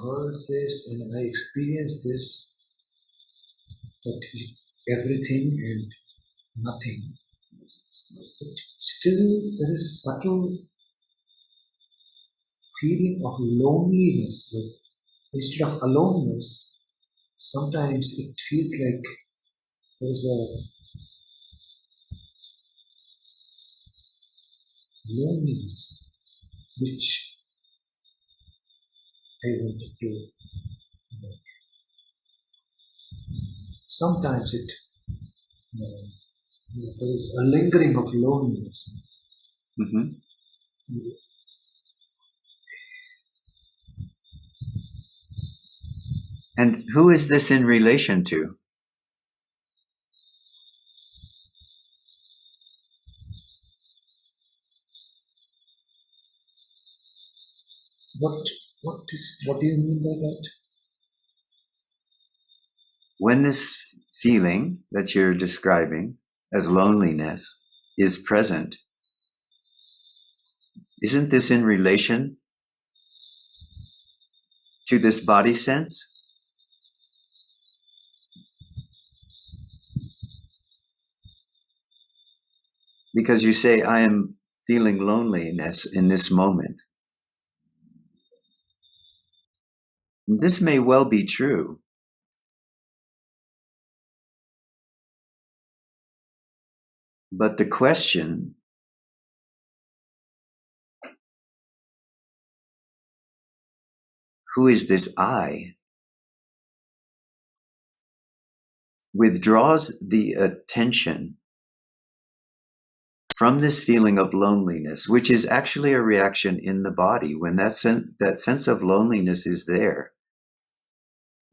heard this and I experienced this, that everything and nothing, but still there is subtle feeling of loneliness. Like instead of aloneness, sometimes it feels like there is a loneliness which I wanted to like. Sometimes there is a lingering of loneliness. Mm-hmm. And who is this in relation to? What do you mean by that? When this feeling that you're describing as loneliness is present, isn't this in relation to this body sense? Because you say, I am feeling loneliness in this moment. This may well be true. But the question who is this I withdraws the attention from this feeling of loneliness, which is actually a reaction in the body. When that sense of loneliness is there,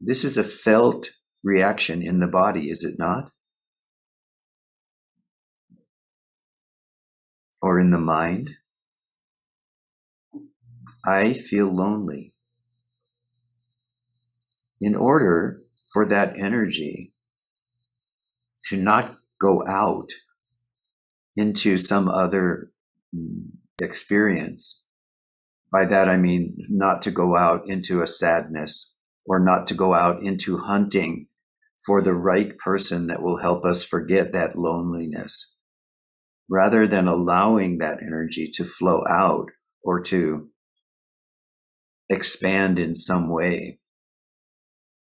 this is a felt reaction in the body, is it not? Or in the mind? I feel lonely. In order for that energy to not go out into some other experience, by that I mean not to go out into a sadness or not to go out into hunting for the right person that will help us forget that loneliness, rather than allowing that energy to flow out or to expand in some way.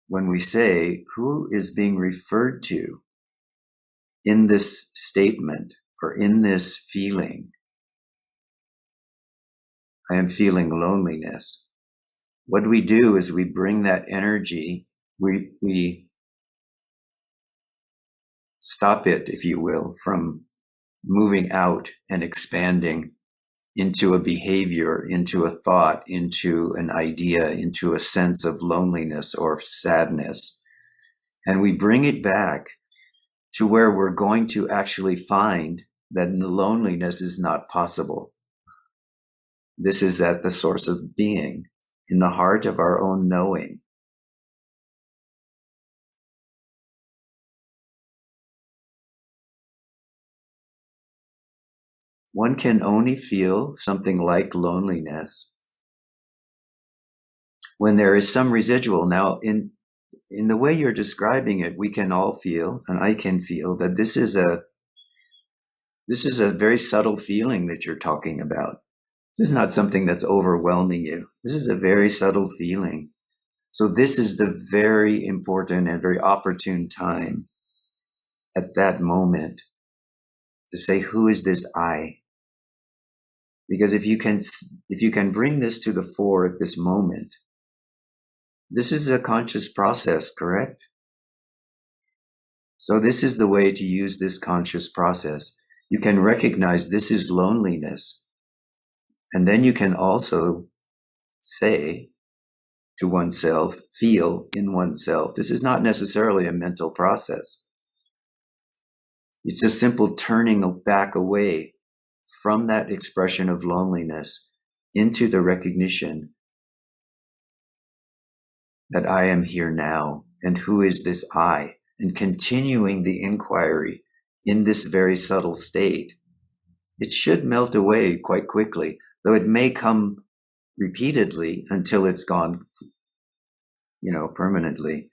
When we say, who is being referred to in this statement or in this feeling, I am feeling loneliness. What we do is we bring that energy, we stop it, if you will, from moving out and expanding into a behavior, into a thought, into an idea, into a sense of loneliness or sadness. And we bring it back to where we're going to actually find that the loneliness is not possible. This is at the source of being, in the heart of our own knowing. One can only feel something like loneliness when there is some residual. Now, in the way you're describing it, we can all feel, and I can feel, that this is a very subtle feeling that you're talking about. This is not something that's overwhelming you. This is a very subtle feeling. So this is the very important and very opportune time at that moment to say, who is this I? Because if you can bring this to the fore at this moment, this is a conscious process, correct? So this is the way to use this conscious process. You can recognize this is loneliness. And then you can also say to oneself, feel in oneself. This is not necessarily a mental process. It's a simple turning back away from that expression of loneliness into the recognition that I am here now, and who is this I? And continuing the inquiry in this very subtle state. It should melt away quite quickly, though it may come repeatedly until it's gone permanently.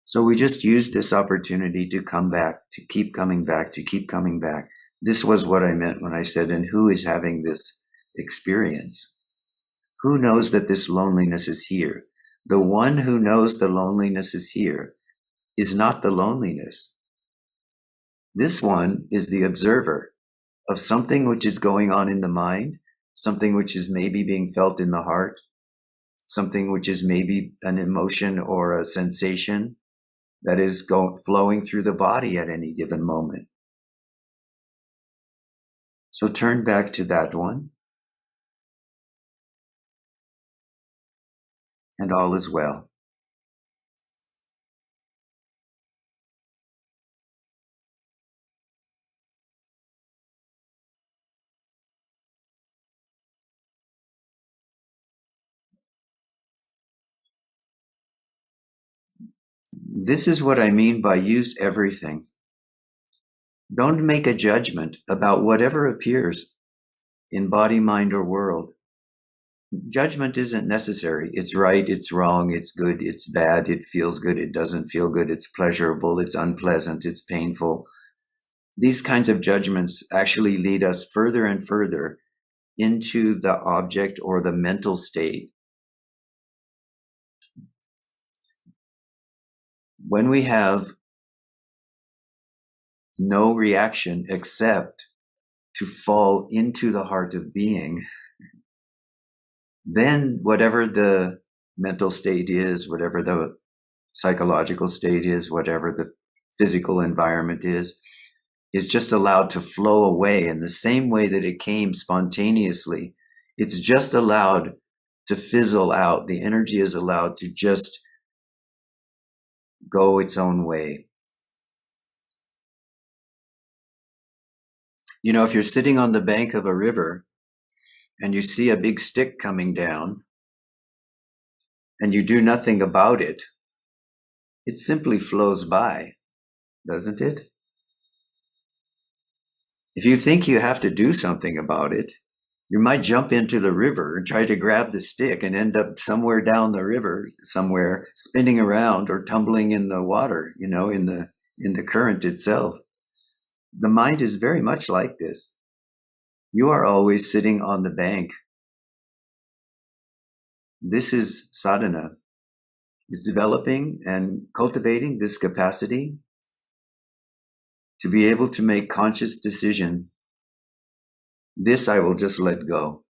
So we just use this opportunity to come back, to keep coming back, to keep coming back. This was what I meant when I said, and who is having this experience? Who knows that this loneliness is here? The one who knows the loneliness is here is not the loneliness. This one is the observer of something which is going on in the mind, something which is maybe being felt in the heart, something which is maybe an emotion or a sensation that is flowing through the body at any given moment. So turn back to that one, and all is well. This is what I mean by use everything. Don't make a judgment about whatever appears in body, mind, or world. Judgment isn't necessary. It's right, it's wrong, it's good, it's bad, it feels good, it doesn't feel good, it's pleasurable, it's unpleasant, it's painful. These kinds of judgments actually lead us further and further into the object or the mental state. When we have no reaction except to fall into the heart of being, then whatever the mental state is, whatever the psychological state is, whatever the physical environment is just allowed to flow away in the same way that it came spontaneously. It's just allowed to fizzle out. The energy is allowed to just go its own way. If you're sitting on the bank of a river and you see a big stick coming down and you do nothing about it, it simply flows by, doesn't it? If you think you have to do something about it, you might jump into the river and try to grab the stick and end up somewhere down the river, somewhere spinning around or tumbling in the water, in the current itself. The mind is very much like this. You are always sitting on the bank. This is sadhana, is developing and cultivating this capacity to be able to make conscious decision. This I will just let go.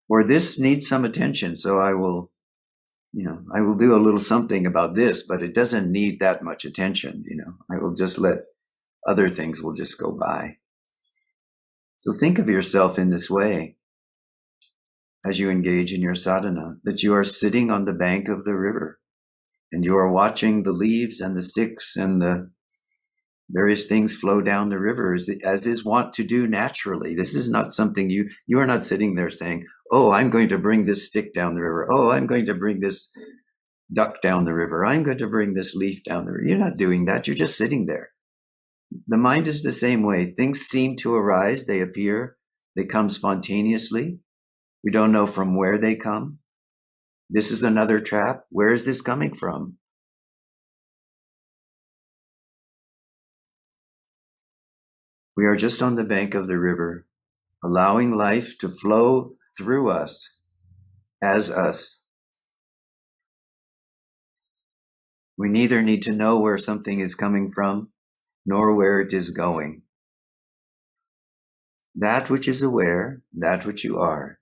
Or this needs some attention, so I will do a little something about this, but it doesn't need that much attention. I will just let other things will just go by. So think of yourself in this way as you engage in your sadhana, that you are sitting on the bank of the river and you are watching the leaves and the sticks and the various things flow down the river as is wont to do naturally. This is not something you are not sitting there saying, oh, I'm going to bring this stick down the river. Oh, I'm going to bring this duck down the river. I'm going to bring this leaf down the river. You're not doing that. You're just sitting there. The mind is the same way. Things seem to arise. They appear. They come spontaneously. We don't know from where they come. This is another trap. Where is this coming from? We are just on the bank of the river, allowing life to flow through us, as us. We neither need to know where something is coming from, nor where it is going. That which is aware, that which you are,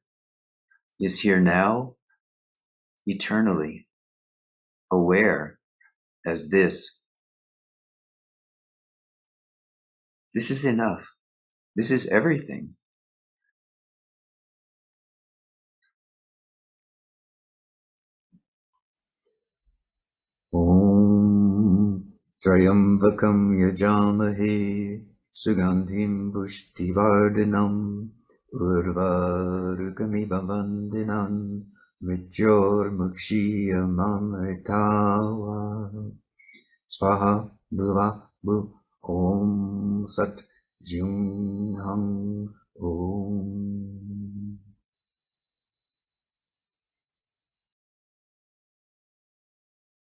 is here now, eternally, aware as this. This is enough. This is everything. Om Trayambakam Yajamahe Sugandhim Pushtivardhanam Urvarukamiva Vandinam Mrityor Mukshiyamamritawa Swaha Bhuva Bhu Om Sat Jung Hang Om